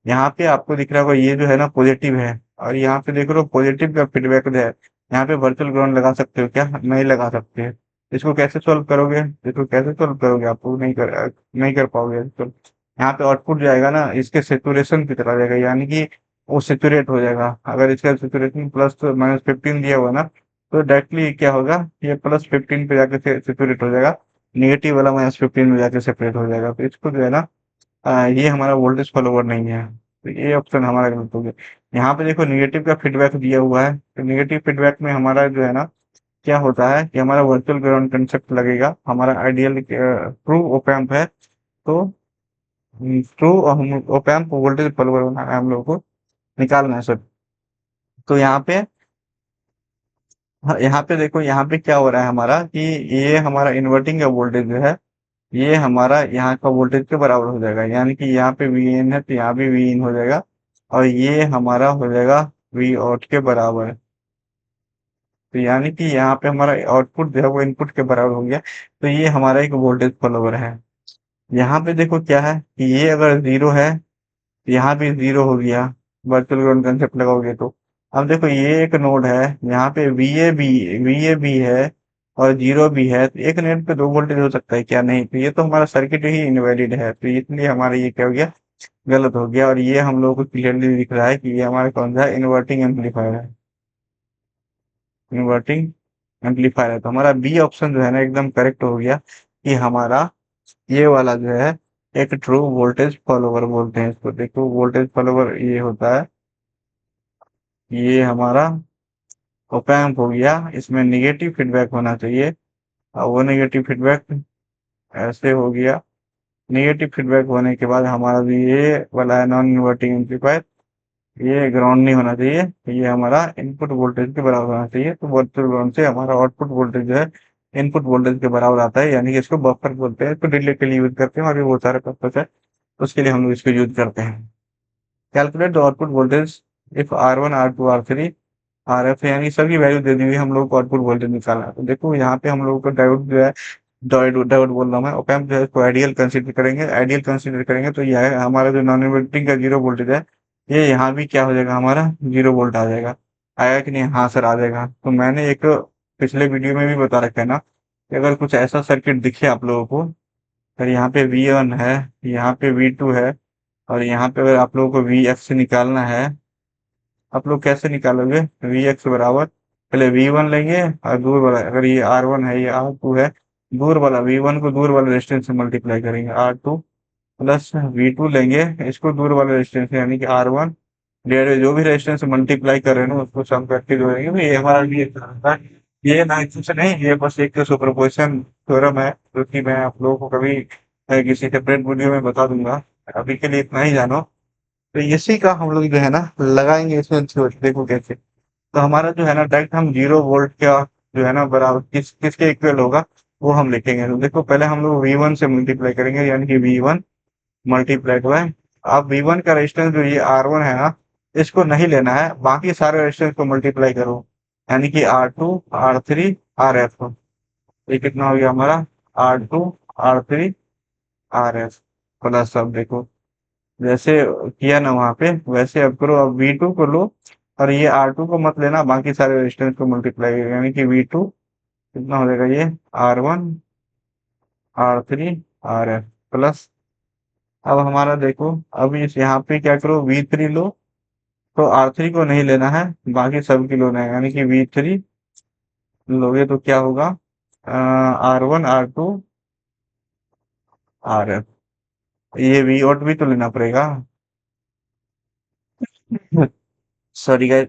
यहाँ पे आपको दिख रहा होगा ये जो है ना पॉजिटिव है, और यहाँ पे देख रहे हो पॉजिटिव का फीडबैक है। यहाँ पे वर्चुअल ग्राउंड लगा सकते हो क्या, नहीं लगा सकते। इसको कैसे सोल्व करोगे, इसको कैसे सोल्व करोगे, आप लोग नहीं कर पाओगे। तो यहाँ पे आउटपुट जाएगा ना इसके सेचुरेशन की तरह जाएगा, यानी कि वो सेचुरेट हो जाएगा। अगर इसका सेचुरेशन +-15 दिया हुआ ना, तो डायरेक्टली क्या होगा, ये +15 पे जाके सेचुरेट हो जाएगा, नेगेटिव वाला -15 में जाके सेपरेट हो जाएगा। तो इसको जो है ना ये हमारा वोल्टेज फॉलोवर नहीं है, तो ये ऑप्शन हमारा गलत हो गया। यहाँ पे देखो निगेटिव का फीडबैक दिया हुआ है, तो निगेटिव फीडबैक में हमारा जो है ना क्या होता है कि हमारा वर्चुअल ग्राउंड कंसेप्ट लगेगा। हमारा आइडियल ट्रू ओप एम्प है, तो ट्रू हम ओप एम्प वोल्टेज फॉलोवर बनाना है हम लोगों को, निकालना है सर। तो यहाँ पे, हाँ, यहाँ पे देखो यहाँ पे क्या हो रहा है हमारा कि ये हमारा इन्वर्टिंग का वोल्टेज जो है ये हमारा यहाँ का वोल्टेज के बराबर हो जाएगा, यानी कि यहाँ पे वी इन है तो यहाँ भी वी इन हो जाएगा, और ये हमारा हो जाएगा वी आउट के बराबर। तो यानी कि यहाँ पे हमारा आउटपुट जो है वो इनपुट के बराबर हो गया। तो ये हमारा एक वोल्टेज फॉलोवर है। यहाँ पे देखो क्या है कि ये अगर जीरो है, यहाँ भी जीरो हो गया, वर्चुअल ग्राउंड कंसेप्ट लगाओगे तो। अब देखो ये एक नोड है, यहाँ पे वी ए बी है और जीरो भी है, तो एक नेट पे दो वोल्टेज हो सकता है क्या? नहीं, तो ये तो हमारा सर्किट ही इनवैलिड है, तो इसलिए हमारा ये क्या हो गया, गलत हो गया। और ये हम लोगों को क्लियरली दिख रहा है कि ये हमारा कौन सा है, इन्वर्टिंग एम्पलीफायर है। इन्वर्टिंग एम्पलीफायर है, तो हमारा बी ऑप्शन जो है ना एकदम करेक्ट हो गया कि हमारा ये वाला जो है एक ट्रू वोल्टेज फॉलोवर बोलते हैं इसको। देखो वोल्टेज फॉलोवर ये होता है, ये हमारा ओप एम्प हो गया, इसमें निगेटिव फीडबैक होना चाहिए, और वो निगेटिव फीडबैक ऐसे हो गया। निगेटिव फीडबैक होने के बाद हमारा जो ये वाला है नॉन इन्वर्टिंग एम्पलीफायर, ये ग्राउंड नहीं होना चाहिए, ये हमारा इनपुट वोल्टेज के बराबर होना चाहिए। तो वर्चुअल ग्राउंड से हमारा आउटपुट वोल्टेज जो है इनपुट वोल्टेज के बराबर आता है, यानी कि इसको बफर बोलते हैं, इसको डिले के लिए यूज करते हैं, और भी बहुत सारे पर्पज है उसके लिए हम लोग इसको यूज करते हैं। Calculate the output voltage if R one R two R three R F, यानी सभी वैल्यू दे दी हुई है, हम लोग को आउटपुट वोल्टेज निकालना है। तो देखो यहाँ पे हम लोगों को डायोड जो है, डायोड डायोड बोल रहा हूँ मैं, ऑप एम्प जो है इसको आइडियल कंसीडर करेंगे। आइडियल कंसीडर करेंगे तो यह है हमारा जो नॉन इन्वर्टिंग का जीरो वोल्टेज है, ये यहाँ भी क्या हो जाएगा, हमारा जीरो वोल्ट आ जाएगा। आया कि नहीं? हाँ सर आ जाएगा। तो मैंने एक पिछले वीडियो में भी बता रखा है ना कि अगर कुछ ऐसा सर्किट दिखे आप लोगों को, अगर यहाँ पे V1 है, यहाँ पे V2 है, और यहाँ पे अगर आप लोगों को Vx निकालना है, आप लोग कैसे निकालोगे? Vx बराबर पहले V1 लेंगे, और दूर वाला, अगर ये R1 है, ये R2 है, दूर वाला V1 को दूर वाले रेजिस्टेंस से मल्टीप्लाई करेंगे, R2 प्लस V2 लेंगे, इसको दूर वाले रेजिस्टेंस से, यानी कि R1 डिवाइडेड जो भी रेजिस्टेंस से मल्टीप्लाई कर रहे हैं ना उसको सम करके जोड़ेंगे। तो ये हमारा ये था। ये ना से नहीं, ये बस एक सुपरपोजिशन थ्योरम है, जो कि मैं आप लोगों को कभी किसी सेपरेट वीडियो में बता दूंगा। अभी के लिए इतना ही जानो। तो इसी का हम लोग जो है ना लगाएंगे इसमें थ्योरी, देखो कैसे। तो हमारा जो है ना डायरेक्ट हम जीरो वोल्ट का जो है ना बराबर किसके इक्वल होगा वो हम लिखेंगे। तो देखो पहले हम लोग V1 से मल्टीप्लाई करेंगे, यानी कि V1 मल्टीप्लाइड बाय, अब V1 का रेजिस्टेंस जो ये R1 है ना, इसको नहीं लेना है, बाकी सारे रेजिस्टेंस को मल्टीप्लाई करो, यानी कि R2 R3 RF। ये कितना हो गया हमारा, R2 R3 RF प्लस, अब देखो जैसे किया ना वहां पे वैसे अब करो, अब V2 को लो, और ये R2 को मत लेना, बाकी सारे रेजिस्टेंस को मल्टीप्लाई, यानी कि V2 कितना हो जाएगा, ये R1 R3 RF प्लस। अब हमारा देखो, अब इस यहाँ पे क्या करो, V3 लो, तो R3 को नहीं लेना है, बाकी सब की लेना है, यानी कि V3 लोगे तो क्या होगा, R1 R2 RF। ये V आउट भी तो लेना पड़ेगा। Sorry guys.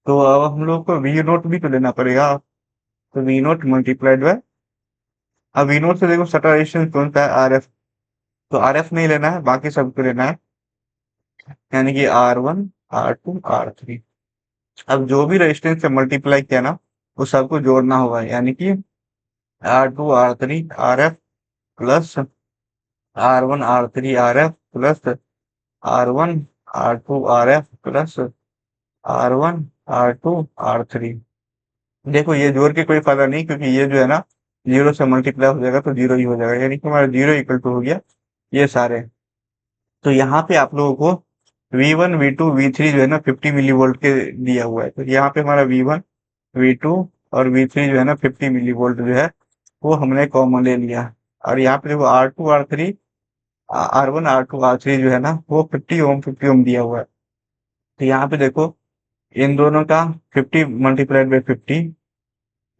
तो अब हम लोग को V नोट भी तो लेना पड़ेगा, तो V नोट मल्टीप्लाइड बाय, अब V नोट से देखो सटा रेजिस्टेंस कौन सा है, RF, तो RF नहीं लेना है, बाकी सबको लेना है, यानी कि R1 R2 R3। अब जो भी रेजिस्टेंस से मल्टीप्लाई किया ना वो सबको जोड़ना होगा, यानी कि R2 R3 RF plus R1 R3 RF plus R1 R2 RF plus R1 R2 R3। देखो ये जोड़ के कोई फायदा नहीं, क्योंकि ये जो है ना जीरो से मल्टीप्लाई हो जाएगा तो जीरो ही हो जाएगा, यानी कि हमारा जीरो इक्वल टू हो गया ये सारे। तो यहाँ पे आप लोगों को V1 V2 V3 जो है ना 50 मिली वोल्ट के दिया हुआ है, तो यहाँ पे हमारा V1 V2 और V3 जो है ना 50 मिली वोल्ट जो है वो हमने कॉमन ले लिया। और यहाँ पे देखो R2 R3 R1 R2 R3 जो है ना वो 50 ओम दिया हुआ है। तो यहाँ पे देखो इन दोनों का 50 मल्टीप्लाइड बाई 50,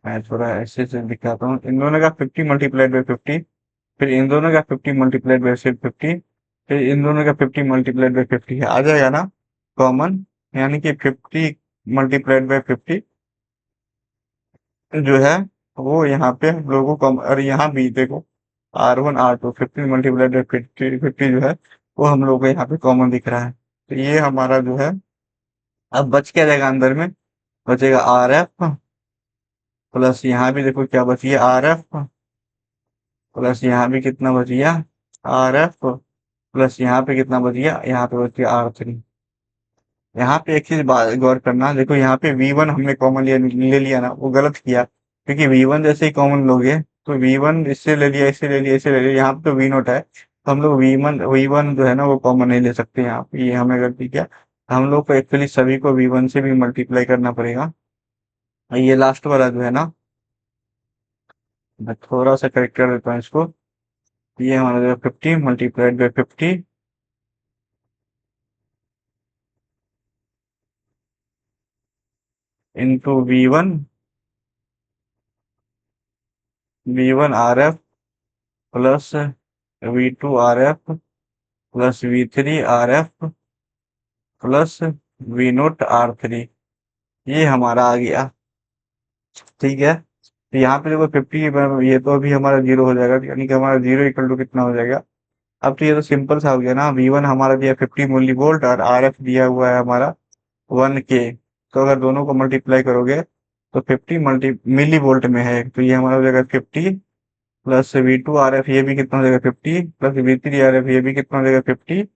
मैं थोड़ा ऐसे से दिखाता हूँ, इन दोनों का 50 मल्टीप्लाइड बाई 50, फिर इन दोनों का 50 मल्टीप्लाइड बाई 50, फिर इन दोनों का 50 मल्टीप्लाइड बाई 50 आ जाएगा ना कॉमन, यानी कि 50 मल्टीप्लाइड बाई 50 जो है वो यहाँ पे हम लोगों को, और यहाँ भी देखो R1 R2 50 मल्टीप्लाइड बाई 50 जो है वो हम लोग को यहाँ पे कॉमन दिख रहा है। तो ये हमारा जो है अब बच क्या जाएगा अंदर में, बचेगा RF प्लस, यहाँ भी देखो क्या बची है, RF प्लस यहाँ भी कितना बच गया, आर एफ, प्लस यहाँ पे कितना बच गया, यहाँ पे बच गया आर थ्री। यहाँ पे एक चीज गौर करना, देखो यहाँ पे V1 हमने कॉमन ले लिया ना, वो गलत किया, क्योंकि V1 जैसे ही कॉमन लोगे तो V1 इससे ले लिया, इससे ले लिया, इससे ले लिया, यहाँ पे तो V नोट है, तो हम लोग V1 जो है ना वो कॉमन नहीं ले सकते यहाँ पे, ये हमें गलती किया। हम लोग को एक्चुअली सभी को V1 से भी मल्टीप्लाई करना पड़ेगा। और ये लास्ट वाला जो है ना, मैं थोड़ा सा करेक्ट कर देता हूँ इसको। ये हमारा जो 50 × 50 into V1 R F plus V2 R F plus V3 R F plus V naught R three, ये हमारा आ गया। ठीक है, तो यहाँ पे देखो 50, ये तो अभी हमारा जीरो हो जाएगा, यानी कि हमारा जीरो इक्वल टू कितना हो जाएगा। अब तो ये तो सिंपल सा हो गया ना, V1 हमारा दिया 50 मिली वोल्ट और आर एफ दिया हुआ है हमारा 1K। तो अगर दोनों को मल्टीप्लाई करोगे तो 50 मिली वोल्ट में है, तो ये हमारा हो जाएगा 50 प्लस V2 आर एफ, ये भी कितना हो जाएगा 50, प्लस V3 आर एफ, ये भी कितना हो जाएगा 50,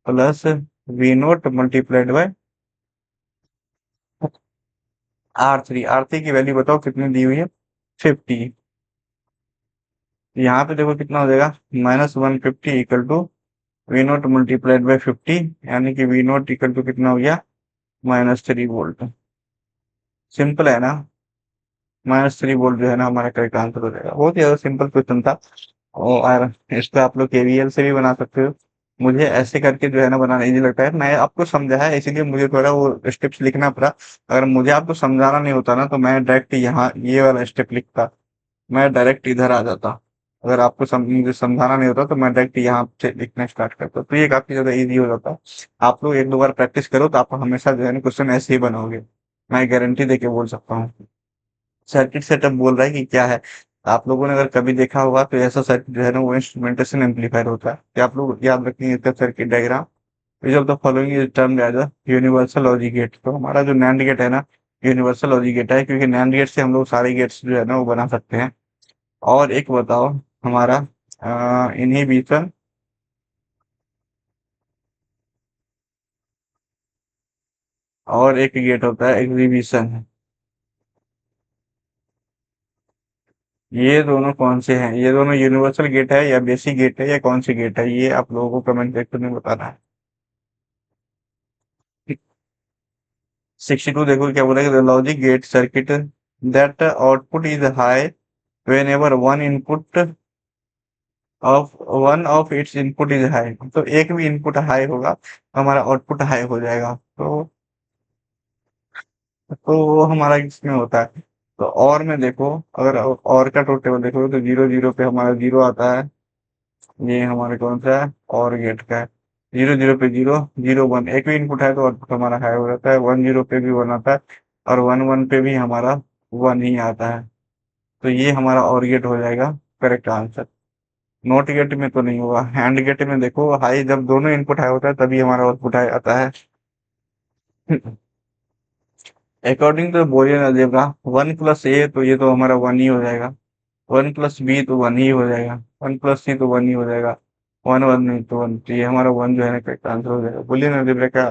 plus V naught multiplied by R three की वैल्यू बताओ कितनी दी हुई है, 50। यहाँ पे देखो कितना हो जाएगा, -150 equal to V naught multiplied by 50, यानी कि वी नोट इक्वल टू कितना हो गया, -3 वोल्ट। सिंपल है ना, -3 वोल्ट जो है ना हमारा करेक्ट आंसर हो जाएगा। बहुत ही ज्यादा सिंपल क्वेश्चन था। और इस पे आप लोग केवीएल से भी बना सकते हो। मुझे ऐसे करके जो है ना बनाना इजी लगता है, मैं आपको समझाया इसीलिए मुझे थोड़ा वो स्टेप्स लिखना पड़ा। अगर मुझे आपको समझाना नहीं होता ना तो मैं डायरेक्ट यहाँ ये वाला स्टेप लिखता, मैं डायरेक्ट इधर आ जाता। अगर आपको मुझे समझाना नहीं होता तो मैं डायरेक्ट यहाँ से लिखना स्टार्ट करता, तो ये काफी ज्यादा इजी हो जाता। आप लोग एक दो बार प्रैक्टिस करो तो आप हमेशा जो है ना क्वेश्चन ऐसे ही बनाओगे, मैं गारंटी देके बोल सकता हूँ। सर्किट सेटअप बोल रहा है कि क्या है, आप लोगों ने अगर कभी देखा होगा तो ऐसा सर्किट जो है ना वो इंस्ट्रूमेंटेशन एम्पलीफायर होता है, कि आप लोग याद रखेंगे इसका circuit diagram. Which of the following is termed as a universal logic gate. तो हमारा जो नैंड गेट है ना, यूनिवर्सल लॉजिक गेट है, क्योंकि नैंड गेट से हम लोग सारे गेट्स जो है ना वो बना सकते हैं। और एक बताओ हमारा इनहिबिशन और एक गेट होता है एग्जीबिशन, ये दोनों कौन से हैं, ये दोनों यूनिवर्सल गेट है या बेसिक गेट है या कौन सी गेट है, ये आप लोगों को कमेंट सेक्शन में बताना है। 62 देखो क्या बोला है, logic gate circuit that output is high whenever one of its input is high. तो एक भी इनपुट हाई होगा तो हमारा आउटपुट हाई हो जाएगा। तो वो हमारा इसमें होता है। तो और में देखो, अगर और का टेबल देखो तो 0 0 पे हमारा जीरो आता है, ये हमारे कौन सा है, और गेट का है। 0 0 पे जीरो, 0 1 एक भी इनपुट है तो आउटपुट हमारा हाई हो जाता है, 1 0 पे भी 1 आता है, और 1 1 पे भी हमारा 1 ही आता है। तो ये हमारा और गेट हो जाएगा करेक्ट आंसर। नोट गेट में तो नहीं होगा, हैंड गेट में देखो हाई, जब दोनों इनपुट हाई होता है तभी हमारा आउटपुट हाई आता है। According to Boolean algebra 1 + A, तो ये तो हमारा 1 ही हो जाएगा, 1 + B तो 1 ही हो जाएगा, 1 + C तो 1 ही हो जाएगा, 1 1 नहीं तो 1, तो ये हमारा 1 जो है ना करेक्ट आंसर हो जाएगा। बुलियन अलजेब्रा का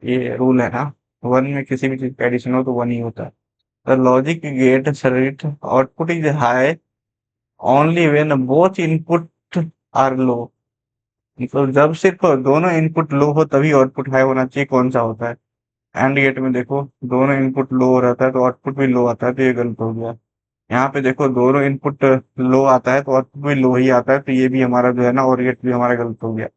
ये रूल है ना, 1 में किसी भी चीज का एडिशन हो तो 1 ही होता है। The logic gate circuit output is high only when both input are low. मतलब जब सिर्फ दोनों इनपुट लो हो तभी आउटपुट हाई होना चाहिए, कौन सा होता है। एंड गेट में देखो दोनों इनपुट लो रहता है तो आउटपुट भी लो आता है, तो ये गलत हो गया। यहाँ पे देखो दोनों इनपुट लो आता है तो आउटपुट भी लो ही आता है, तो ये भी हमारा जो है ना और गेट भी हमारा गलत हो गया।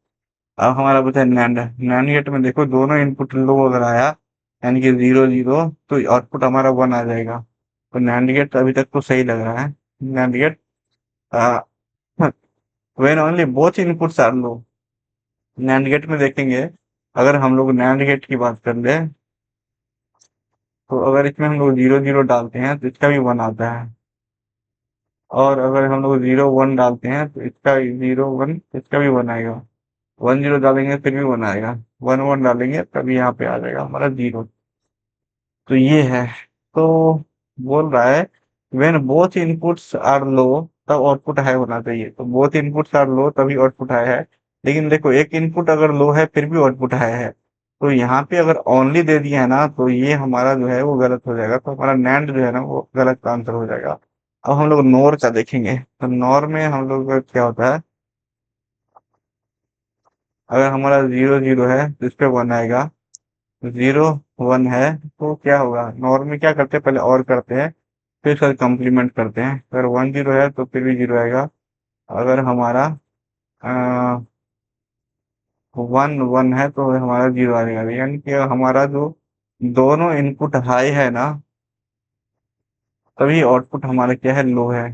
अब हमारा बचा नैंड, नैंड गेट में देखो दोनों इनपुट लो अगर आया, यानी कि 0 0, तो आउटपुट हमारा 1 आ जाएगा। तो नैंड गेट अभी तक तो सही लग रहा है। NAND gate when only both inputs are low. NAND gate में देखेंगे, अगर हम लोग नैंड गेट की बात कर ले, तो अगर इसमें हम लोग 0 0 डालते हैं तो इसका भी 1 आता है, और अगर हम लोग 0 1 डालते हैं तो इसका 0 1, इसका भी 1 आएगा। 1 0 डालेंगे फिर भी 1 आएगा, 1 1 डालेंगे तभी यहाँ पे आ जाएगा हमारा 0। तो ये है। तो बोल रहा है व्हेन बोथ इनपुट्स आर लो तब आउटपुट हाई होना चाहिए। तो बोथ इनपुट्स आर लो तभी आउटपुट हाई है। लेकिन देखो एक इनपुट अगर लो है फिर भी आउटपुट हाई है। तो यहाँ पे अगर ओनली दे दिया है ना तो ये हमारा जो है वो गलत हो जाएगा। तो हमारा नैंड जो है ना वो गलत आंसर हो जाएगा। अब हम लोग नोर का देखेंगे। तो नोर में हम लोग का क्या होता है, अगर हमारा जीरो जीरो है तो इस पे वन आएगा। जीरो वन है तो क्या होगा, नॉर्म में क्या करते हैं, पहले और करते हैं फिर उसका कंप्लीमेंट करते हैं। अगर वन जीरो है तो फिर भी जीरो आएगा। अगर हमारा वन वन है तो हमारा जीरो आएगा। यानी कि हमारा जो दोनों इनपुट हाई है ना तभी आउटपुट हमारा क्या है, लो है।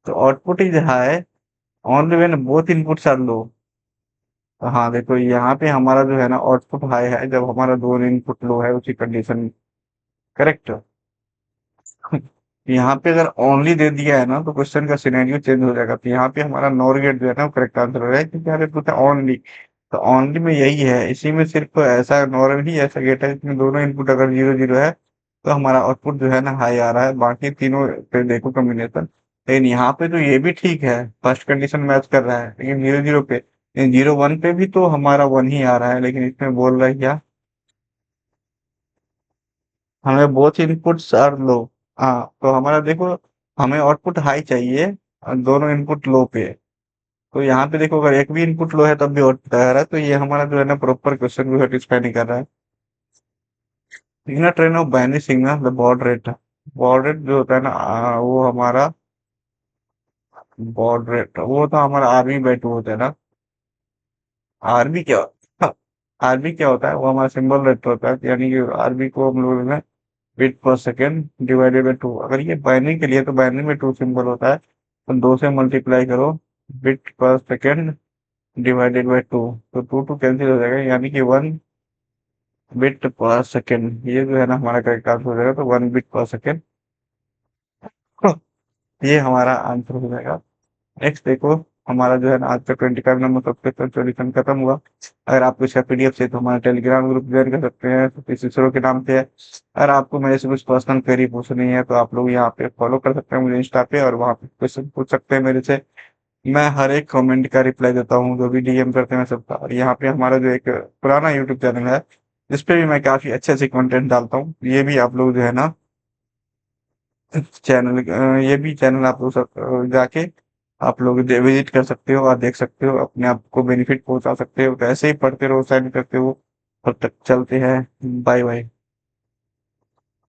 तो output is high only when both inputs are low. तो हाँ देखो यहाँ पे हमारा जो है ना आउटपुट हाई है जब हमारा दोनों इनपुट लो है उसी कंडीशन। करेक्ट। यहाँ पे अगर ओनली दे दिया है ना तो क्वेश्चन का सिनेरियो चेंज हो जाएगा। तो यहाँ पे हमारा नॉर गेट जो है ना वो करेक्ट आंसर हो रहा है, क्योंकि यहाँ पे पूछा ओनली। तो ओनली में यही है, इसी में सिर्फ ऐसा नॉर ही ऐसा गेट है जिसमें दोनों इनपुट अगर जीरो जीरो है तो हमारा आउटपुट जो है ना हाई आ रहा है। बाकी तीनों पे देखो कॉम्बिनेशन। लेकिन यहाँ पे तो ये भी ठीक है, फर्स्ट कंडीशन मैच कर रहा है, लेकिन जीरो जीरो पे, जीरो वन पे भी तो हमारा वन ही आ रहा है। लेकिन इसमें बोल रहा है क्या, हमें बोथ इनपुट्स आर लो। हाँ तो हमारा देखो, हमें आउटपुट हाई चाहिए और दोनों इनपुट लो पे है। तो यहाँ पे देखो अगर एक भी इनपुट लो है तब भी आउटपुट आ रहा है। तो ये हमारा जो है ना प्रॉपर क्वेश्चन को सेटिस्फाई नहीं कर रहा है। Signal train of binary signal the baud rate. Baud rate जो होता है ना वो हमारा बॉड रेट वो तो हमारा आरबी बाई टू होता है ना। आरबी क्या, आरबी क्या होता है, वो हमारा सिंबल रेट होता है। यानी कि आरबी को हम लोग में बिट पर सेकेंड डिवाइडेड बाई टू। अगर ये बाइनरी के लिए तो बाइनरी में टू सिंबल होता है, तो दो से मल्टीप्लाई करो बिट पर सेकेंड डिवाइडेड बाई टू। तो टू टू कैंसिल हो जाएगा, यानी कि वन बिट पर सेकेंड। ये जो है ना हमारा करेक्ट आंसर हो जाएगा। तो वन बिट पर सेकेंड ये हमारा आंसर हो जाएगा। नेक्स्ट देखो, हमारा जो है ना आज का 25 नंबर सबसे सॉल्यूशन खत्म हुआ। अगर आपको इसका पीडीएफ चाहिए तो हमारा टेलीग्राम ग्रुप ज्वाइन कर सकते हैं, सतीश इसरो के नाम पे है। अगर आपको मेरे से कुछ पर्सनल क्वेरी पूछनी है तो आप लोग यहाँ पे फॉलो कर सकते हैं मुझे इंस्टा पे, और वहाँ पे क्वेश्चन पूछ सकते हैं मेरे से। मैं हर एक कमेंट का रिप्लाई देता हूँ, जो भी डीएम करते हैं सबका। और यहाँ पे हमारा जो एक पुराना यूट्यूब चैनल है जिसपे भी मैं काफी अच्छे अच्छे कंटेंट डालता हूँ, ये भी आप लोग जो है ना चैनल, ये भी चैनल आप लोग सब जाके आप लोग विजिट कर सकते हो और देख सकते हो, अपने आप को बेनिफिट पहुंचा सकते हो। तो ऐसे ही पढ़ते रहो, साइन करते हो, तब तक चलते हैं। Bye bye.